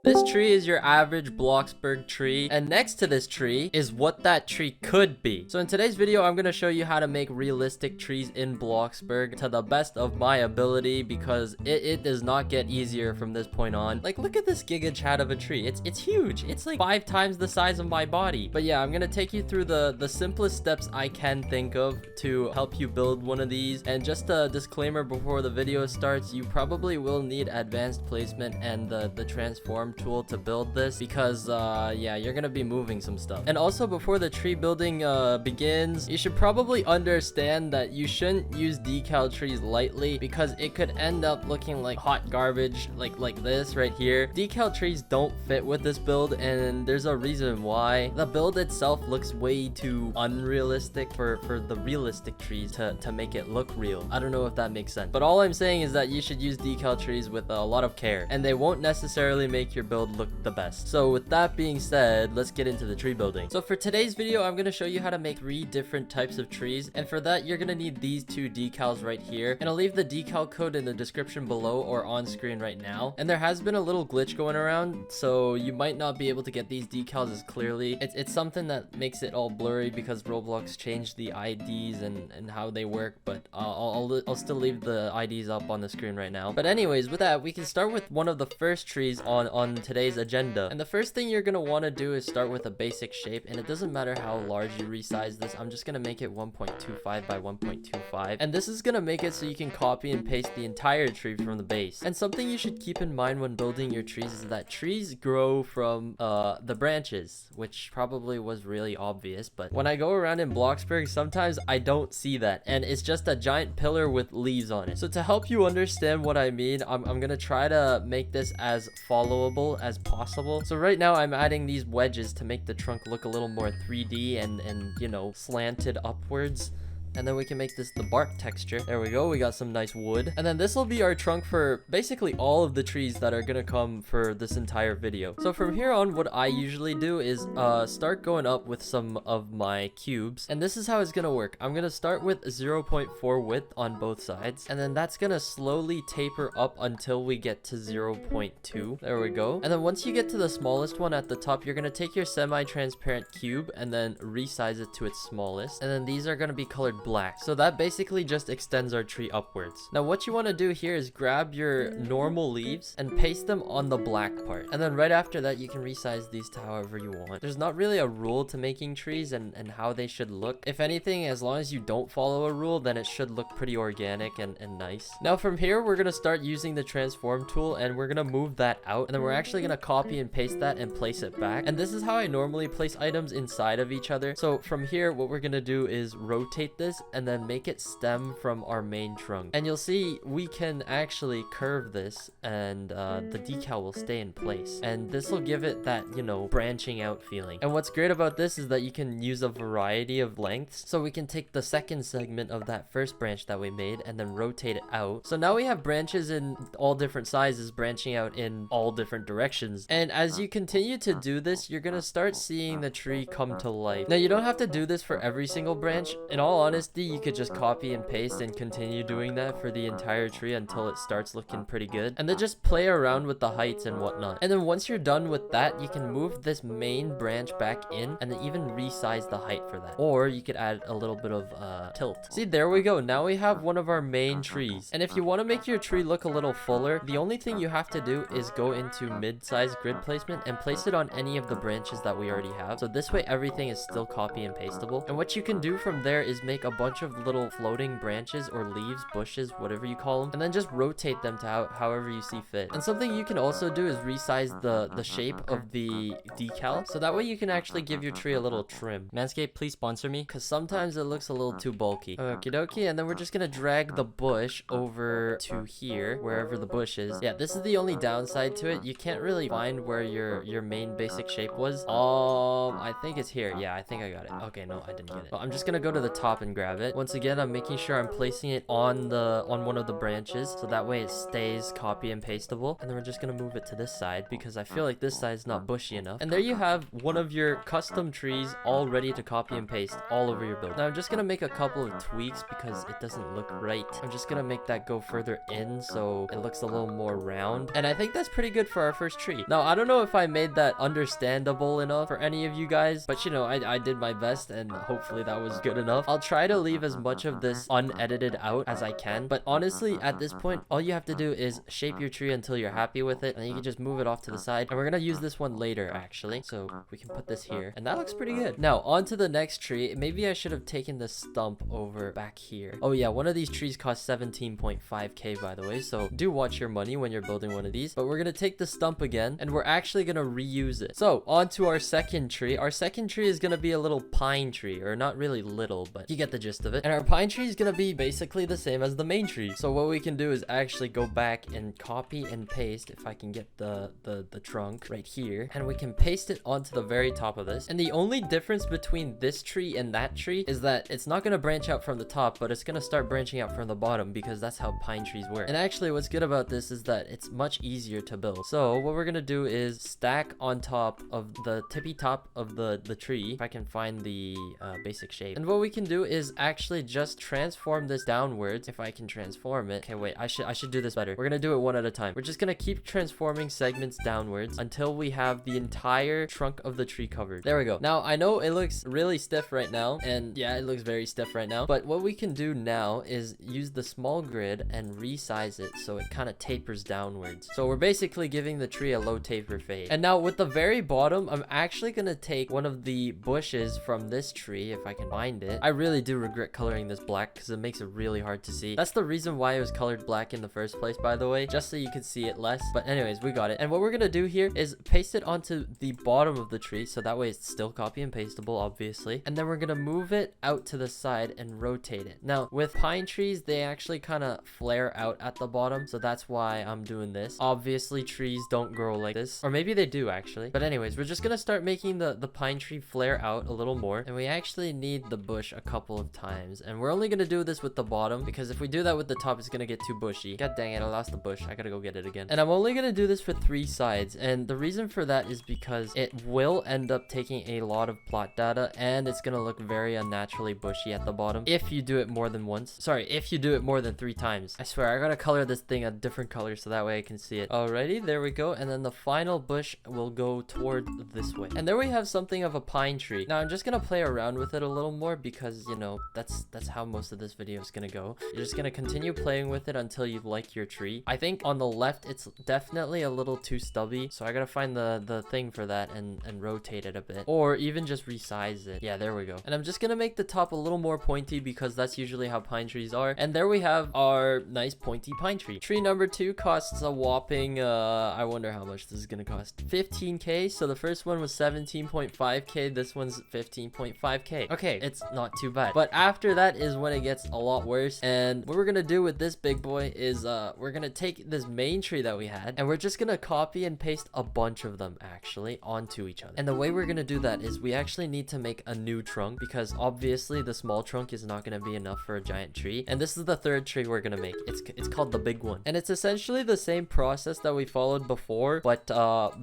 This tree is your average Bloxburg tree, and next to this tree is what that tree could be. So in today's video, I'm going to show you how to make realistic trees in Bloxburg to the best of my ability, because it does not get easier from this point on. Like, look at this giga chat of a tree. It's huge. It's like 5 times the size of my body. But yeah, I'm going to take you through the simplest steps I can think of to help you build one of these. And just a disclaimer before the video starts, you probably will need advanced placement and the transform tool to build this, because yeah, you're gonna be moving some stuff. And also, before the tree building begins, you should probably understand that you shouldn't use decal trees lightly, because it could end up looking like hot garbage, like this right here. Decal trees don't fit with this build, and there's a reason why. The build itself looks way too unrealistic for the realistic trees to make it look real. I don't know if that makes sense, but all I'm saying is that you should use decal trees with a lot of care, and they won't necessarily make your build look the best. So with that being said, let's get into the tree building. So for today's video, I'm going to show you how to make 3 different types of trees, and for that you're going to need these 2 decals right here, and I'll leave the decal code in the description below or on screen right now. And there has been a little glitch going around, so you might not be able to get these decals as clearly. It's something that makes it all blurry because Roblox changed the IDs and how they work, but I'll still leave the IDs up on the screen right now. But anyways, with that, we can start with one of the first trees on today's agenda. And the first thing you're gonna want to do is start with a basic shape, and it doesn't matter how large you resize this. I'm just gonna make it 1.25 by 1.25, and this is gonna make it so you can copy and paste the entire tree from the base. And something you should keep in mind when building your trees is that trees grow from the branches, which probably was really obvious, but when I go around in Bloxburg, sometimes I don't see that, and it's just a giant pillar with leaves on it. So to help you understand what I mean, I'm gonna try to make this as followable as possible. So right now I'm adding these wedges to make the trunk look a little more 3D and you know, slanted upwards. And then we can make this the bark texture. There we go. We got some nice wood. And then this will be our trunk for basically all of the trees that are gonna come for this entire video. So from here on, what I usually do is start going up with some of my cubes. And this is how it's gonna work. I'm gonna start with 0.4 width on both sides. And then that's gonna slowly taper up until we get to 0.2. There we go. And then once you get to the smallest one at the top, you're gonna take your semi-transparent cube and then resize it to its smallest. And then these are gonna be colored black. So that basically just extends our tree upwards. Now what you want to do here is grab your normal leaves and paste them on the black part. And then right after that, you can resize these to however you want. There's not really a rule to making trees and how they should look. If anything, as long as you don't follow a rule, then it should look pretty organic and nice. Now from here, we're going to start using the transform tool, and we're going to move that out. And then we're actually going to copy and paste that and place it back. And this is how I normally place items inside of each other. So from here, what we're going to do is rotate this and then make it stem from our main trunk. And you'll see we can actually curve this, and the decal will stay in place. And this will give it that, you know, branching out feeling. And what's great about this is that you can use a variety of lengths. So we can take the second segment of that first branch that we made and then rotate it out. So now we have branches in all different sizes branching out in all different directions. And as you continue to do this, you're gonna start seeing the tree come to life. Now you don't have to do this for every single branch. In all honesty, you could just copy and paste and continue doing that for the entire tree until it starts looking pretty good. And then just play around with the heights and whatnot. And then once you're done with that, you can move this main branch back in and then even resize the height for that. Or you could add a little bit of tilt. See, there we go. Now we have one of our main trees. And if you want to make your tree look a little fuller, the only thing you have to do is go into mid-size grid placement and place it on any of the branches that we already have. So this way everything is still copy and pasteable. And what you can do from there is make a bunch of little floating branches or leaves, bushes, whatever you call them, and then just rotate them to however you see fit. And something you can also do is resize the shape of the decal, so that way you can actually give your tree a little trim. Manscaped, please sponsor me, because sometimes it looks a little too bulky. Okie dokie. And then we're just gonna drag the bush over to here, wherever the bush is. Yeah, this is the only downside to it. You can't really find where your main basic shape was. I think it's here. Yeah, I think I got it. Okay, no, I didn't get it. Well, I'm just gonna go to the top and grab it. Once again, I'm making sure I'm placing it on one of the branches, so that way it stays copy and pastable. And then we're just gonna move it to this side because I feel like this side's not bushy enough. And there you have one of your custom trees all ready to copy and paste all over your build. Now I'm just gonna make a couple of tweaks because it doesn't look right. I'm just gonna make that go further in so it looks a little more round. And I think that's pretty good for our first tree. Now, I don't know if I made that understandable enough for any of you guys, but you know, I did my best and hopefully that was good enough. I'll try to leave as much of this unedited out as I can, but honestly, at this point, all you have to do is shape your tree until you're happy with it, and then you can just move it off to the side. And we're gonna use this one later, actually, so we can put this here, and that looks pretty good. Now, on to the next tree. Maybe I should have taken the stump over back here. Oh yeah, one of these trees costs 17.5k, by the way, so do watch your money when you're building one of these. But we're gonna take the stump again, and we're actually gonna reuse it. So, on to our second tree. Our second tree is gonna be a little pine tree, or not really little, but you get the gist of it. And our pine tree is gonna be basically the same as the main tree. So what we can do is actually go back and copy and paste, if I can get the trunk right here, and we can paste it onto the very top of this. And the only difference between this tree and that tree is that it's not gonna branch out from the top, but it's gonna start branching out from the bottom because that's how pine trees work. And actually, what's good about this is that it's much easier to build. So what we're gonna do is stack on top of the tippy top of the tree, if I can find the basic shape. And what we can do is actually just transform this downwards, if I can transform it. Okay, wait, I should do this better. We're gonna do it one at a time. We're just gonna keep transforming segments downwards until we have the entire trunk of the tree covered. There we go. Now, I know it looks really stiff right now, and yeah, it looks very stiff right now, but what we can do now is use the small grid and resize it so it kind of tapers downwards. So we're basically giving the tree a low taper fade. And now with the very bottom, I'm actually gonna take one of the bushes from this tree, if I can find it. I really do regret coloring this black because it makes it really hard to see. That's the reason why it was colored black in the first place, by the way, just so you could see it less. But anyways, we got it. And what we're gonna do here is paste it onto the bottom of the tree, so that way it's still copy and pastable, obviously. And then we're gonna move it out to the side and rotate it. Now, with pine trees, they actually kind of flare out at the bottom, so that's why I'm doing this. Obviously, trees don't grow like this, or maybe they do actually. But anyways, we're just gonna start making the pine tree flare out a little more, and we actually need the bush a couple of times. And we're only gonna do this with the bottom, because if we do that with the top, it's gonna get too bushy. God dang it, I lost the bush. I gotta go get it again. And I'm only gonna do this for 3 sides, and the reason for that is because it will end up taking a lot of plot data, and it's gonna look very unnaturally bushy at the bottom if you do it more than once. Sorry, if you do it more than 3 times. I swear, I gotta color this thing a different color so that way I can see it. Alrighty, there we go. And then the final bush will go toward this way. And there we have something of a pine tree. Now I'm just gonna play around with it a little more because, you know, that's how most of this video is gonna go. You're just gonna continue playing with it until you like your tree. I think on the left it's definitely a little too stubby, so I gotta find the thing for that and rotate it a bit, or even just resize it. Yeah, there we go. And I'm just gonna make the top a little more pointy because that's usually how pine trees are. And there we have our nice pointy pine tree. Tree number 2 costs a whopping I wonder how much this is gonna cost. 15k. So the first one was 17.5k, this one's 15.5k. okay, it's not too bad. But after that is when it gets a lot worse. And what we're gonna do with this big boy is we're gonna take this main tree that we had, and we're just gonna copy and paste a bunch of them actually onto each other. And the way we're gonna do that is we actually need to make a new trunk, because obviously the small trunk is not gonna be enough for a giant tree. And this is the third tree we're gonna make. It's called the big one, and it's essentially the same process that we followed before, but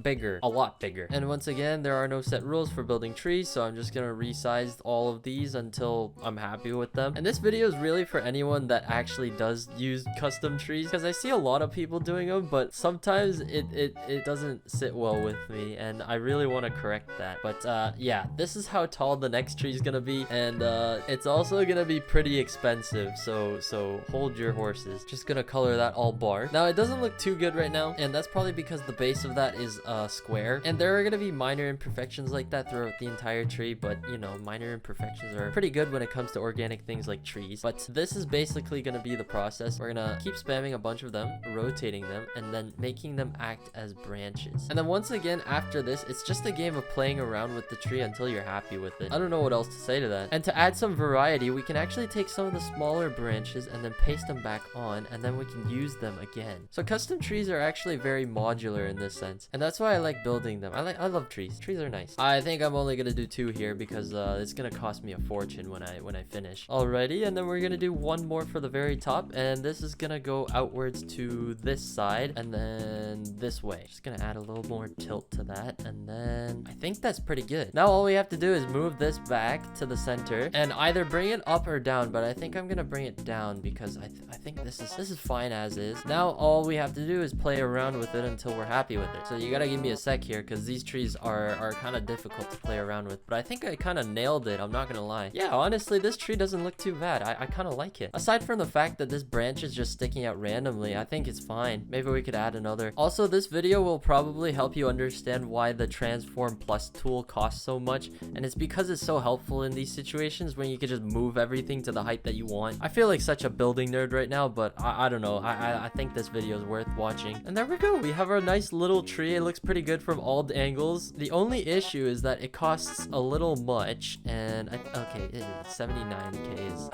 bigger, a lot bigger. And once again, there are no set rules for building trees, so I'm just gonna resize all of these until I'm happy with them. And this video is really for anyone that actually does use custom trees, because I see a lot of people doing them, but sometimes it doesn't sit well with me, and I really want to correct that. But yeah, this is how tall the next tree is gonna be, and it's also gonna be pretty expensive, so hold your horses. Just gonna color that all bar. Now it doesn't look too good right now, and that's probably because the base of that is square, and there are gonna be minor imperfections like that throughout the entire tree, but you know, minor imperfections are pretty good when it comes to organic things like trees. But this is basically gonna be the process. We're gonna keep spamming a bunch of them, rotating them, and then making them act as branches. And then once again, after this, it's just a game of playing around with the tree until you're happy with it. I don't know what else to say to that. And to add some variety, we can actually take some of the smaller branches and then paste them back on, and then we can use them again. So custom trees are actually very modular in this sense, and that's why I like building them. I love trees. Trees are nice. I think I'm only gonna do 2 here because it's gonna cost me a fortune when when I finish. Alrighty, and then we're gonna do one more for the very top, and this is gonna go outwards to this side and then this way. Just gonna add a little more tilt to that, and then I think that's pretty good. Now all we have to do is move this back to the center and either bring it up or down, but I think I'm gonna bring it down because I think this is fine as is. Now all we have to do is play around with it until we're happy with it. So you gotta give me a sec here because these trees are kind of difficult to play around with, but I think I kind of nailed it. I'm not gonna lie. Yeah, honestly, this tree doesn't look too bad. I kind of like it. Aside from the fact that this branch is just sticking out randomly, I think it's fine. Maybe we could add another. Also, this video will probably help you understand why the transform plus tool costs so much, and it's because it's so helpful in these situations when you can just move everything to the height that you want. I feel like such a building nerd right now, but I don't know. I think this video is worth watching. And there we go. We have our nice little tree. It looks pretty good from all angles. The only issue is that it costs a little much, and okay, 79k is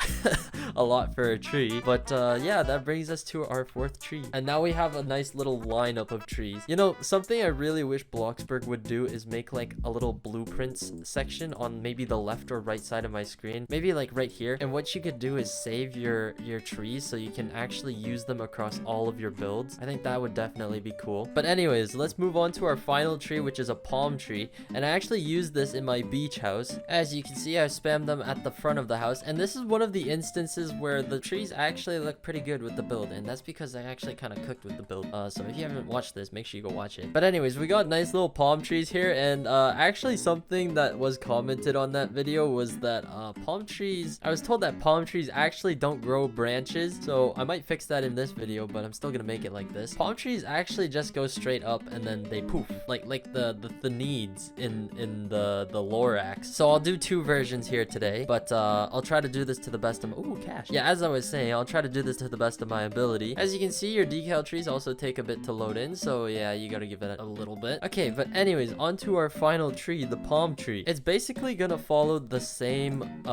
a lot for a tree, but yeah, that brings us to our fourth tree, and now we have a nice little lineup of trees. You know, something I really wish Bloxburg would do is make like a little blueprints section on maybe the left or right side of my screen, maybe like right here. And what you could do is save your trees so you can actually use them across all of your builds. I think that would definitely be cool. But anyways, let's move on to our final tree, which is a palm tree, and I actually used this in my beach house. As you can see, I spammed them at the front of the house, and this is one of the instances where the trees actually look pretty good with the build, and that's because I actually kind of cooked with the build. So if you haven't watched this, make sure you go watch it. But anyways, we got nice little palm trees here, and actually something that was commented on that video was that palm trees, I was told that palm trees actually don't grow branches, so I might fix that in this video, but I'm still gonna make it like this. Palm trees actually just go straight up and then they poof, like the needs in the Lorax. So I'll do two versions here today, but I'll try to do this to the best of cash. Yeah, as I was saying, I'll try to do this to the best of my ability. As you can see, your decal trees also take a bit to load in, so yeah, you gotta give it a little bit. Okay, but anyways, on to our final tree, the palm tree. It's basically gonna follow the same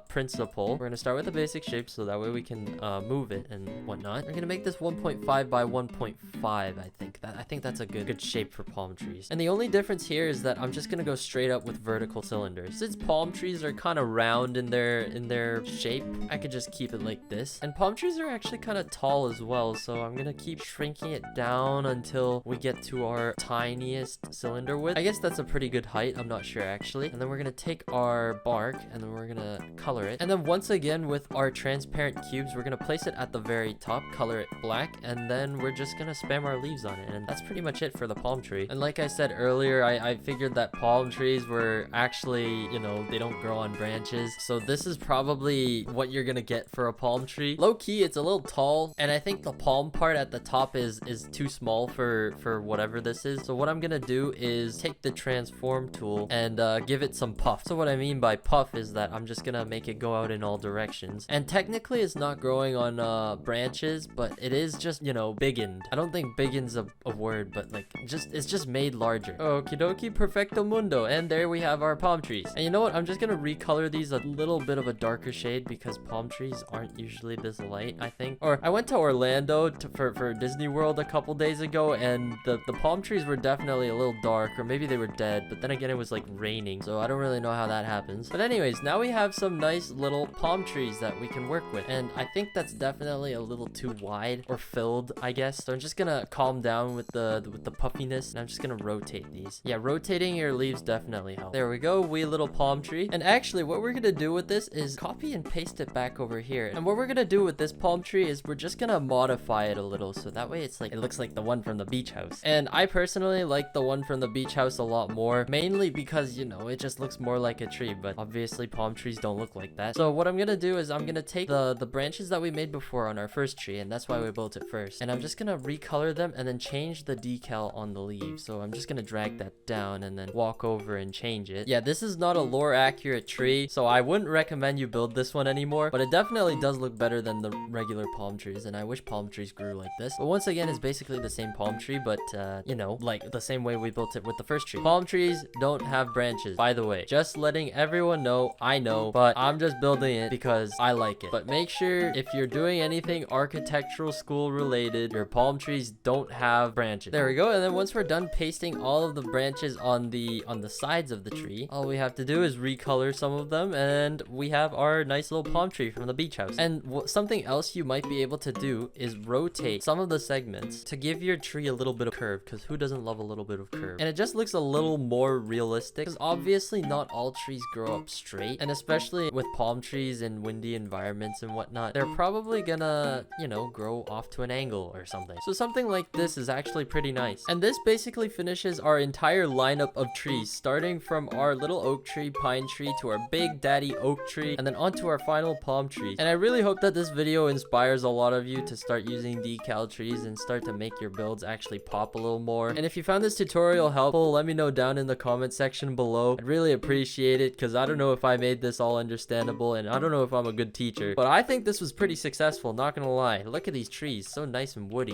principle. We're gonna start with the basic shape so that way we can move it and whatnot. We're gonna make this 1.5 by 1.5. I think that's a good shape for palm trees. And the only difference here is that I'm just gonna go straight up with vertical cylinders. Since palm trees are kind of round in their shape, I could just keep it like this. And palm trees are actually kind of tall as well, so I'm gonna keep shrinking it down until we get to our tiniest cylinder width. I guess that's a pretty good height. I'm not sure actually. And then we're gonna take our bark and then we're gonna color it. And then once again with our transparent cubes, we're gonna place it at the very top, color it black, and then we're just gonna spam our leaves on it. And that's pretty much it for the palm tree. And like I said earlier, I figured that palm trees were actually, you know, they don't grow on branches. So this is probably what you're gonna get for a palm tree. Low key, it's a little tall, and I think the palm part at the top is too small for whatever this is. So what I'm gonna do is take the transform tool and give it some puff. So what I mean by puff is that I'm just gonna make it go out in all directions. And technically it's not growing on branches, but it is just, you know, biggened. I don't think biggen's a word, but like it's just made larger. Okie dokie, perfecto mundo. And there we have our palm trees. And you know what? I'm just gonna recolor these a little bit of a darker shade because palm trees aren't usually this light, I think. Or I went to Orlando for Disney World a couple days ago, and the palm trees were definitely a little dark, or maybe they were dead, but then again it was like raining, so I don't really know how that happens. But anyways, now we have some nice little palm trees that we can work with, and I think that's definitely a little too wide or filled, I guess. So I'm just gonna calm down with the puffiness, and I'm just gonna rotate these. Yeah, rotating your leaves definitely helps. There we go, wee little palm tree. And actually what we're gonna do with this is copy and paste it back over here. And what we're gonna do with this palm tree is we're just gonna modify it a little, so that way it's like, it looks like the one from the beach house. And I personally like the one from the beach house a lot more, mainly because, you know, it just looks more like a tree, but obviously palm trees don't look like that. So what I'm gonna do is I'm gonna take the branches that we made before on our first tree, and that's why we built it first, and I'm just gonna recolor them and then change the decal on the leaves. So I'm just gonna drag that down and then walk over and change it. Yeah, this is not a lore accurate tree, so I wouldn't recommend you build this one anymore, but it definitely does look better than the regular palm trees, and I wish palm trees grew like this. But once again, it's basically the same palm tree, but you know, like the same way we built it with the first tree. Palm trees don't have branches, by the way. Just letting everyone know. I know, but I'm just building it because I like it. But make sure if you're doing anything architectural school related, your palm trees don't have branches. There we go. And then once we're done pasting all of the branches on the sides of the tree, all we have to do is recolor some of them, and we have our nice little palm tree from the beach house. And something else you might be able to do is rotate some of the segments to give your tree a little bit of curve, because who doesn't love a little bit of curve? And it just looks a little more realistic, because obviously not all trees grow up straight, and especially with palm trees in windy environments and whatnot, they're probably gonna, you know, grow off to an angle or something. So something like this is actually pretty nice. And this basically finishes our entire lineup of trees, starting from our little oak tree, pine tree, to our big daddy oak tree, and then onto our final palm tree. And I really hope that this video inspires a lot of you to start using decal trees and start to make your builds actually pop a little more. And if you found this tutorial helpful, let me know down in the comment section below. I'd really appreciate it, because I don't know if I made this all understandable, and I don't know if I'm a good teacher, but I think this was pretty successful, not gonna lie. Look at these trees, so nice and woody.